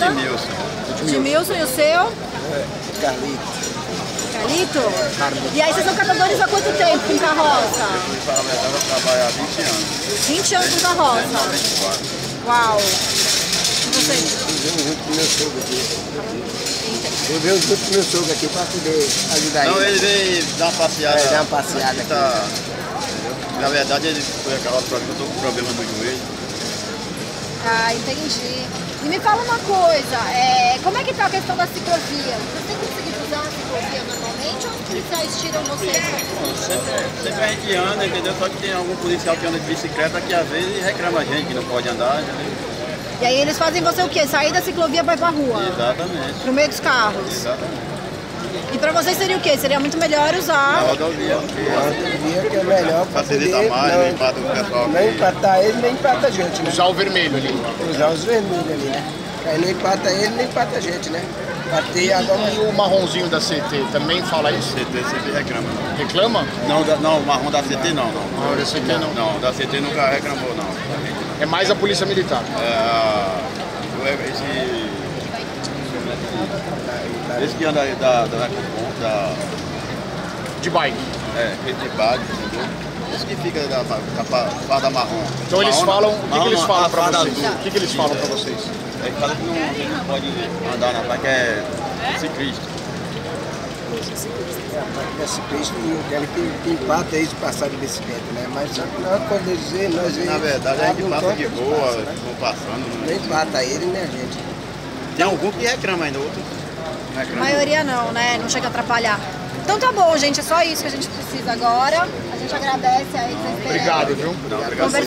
nada? Edmilson. Edmilson, e o seu? Carlito. Carlito? E aí vocês são catadores há quanto tempo com carroça? Eu fui para a verdade, eu trabalho há 20 anos. 20 anos com carroça? 94. Uau! E vocês? Eu venho junto com meu sogro aqui. Eu venho junto com meu sogro aqui para poder ajudar Não, ele. ele veio dar uma passeada. Dar uma passeada aqui. Tá, na verdade, ele foi a carroça para mim, eu estou com problema no joelho. Ah, entendi. E me fala uma coisa, como é que tá a questão da ciclovia? Vocês têm conseguido usar a ciclovia normalmente ou os policiais tiram vocês? Sempre a gente anda, entendeu? Só que tem algum policial que anda de bicicleta que às vezes reclama a gente que não pode andar, entendeu? E aí eles fazem você o quê? Sair da ciclovia para ir pra rua? Exatamente. Pro meio dos carros? Exatamente. E pra vocês seria o quê? Seria muito melhor usar... A rodovia. A rodovia que é melhor para poder Facilita mais, não empata o pessoal. não empatar ele, nem empata a gente, né? Usar o vermelho ali. Usar os vermelhos ali, né? Aí não empata ele, nem empata a gente, né? Bater agora... E o marronzinho da CT também fala isso? CT sempre reclama. Reclama? Não, o marrom da CT não. Não, da CT não. Não, da CT nunca reclamou, não. É mais a polícia militar. Esse que anda aí da De bike. esse bike, entendeu? Esse que fica da farda marrom. Então eles Marrom, falam, o que, marrom que eles não, falam a pra farda vocês? azul. O que, que eles falam pra vocês? Ele fala que não pode andar na bike, que é ciclista. É ciclista e ele que empata eles passar de bicicleta, né? Mas só que nós podemos dizer, Na verdade, a gente passa de boa, vão passando. Nem empata ele, nem a gente. Tem algum que reclama ainda, outros não A reclamam. maioria não, né? Não chega a atrapalhar. Então tá bom, gente. É só isso que a gente precisa agora. A gente agradece aí. Obrigado, viu? Não, obrigado.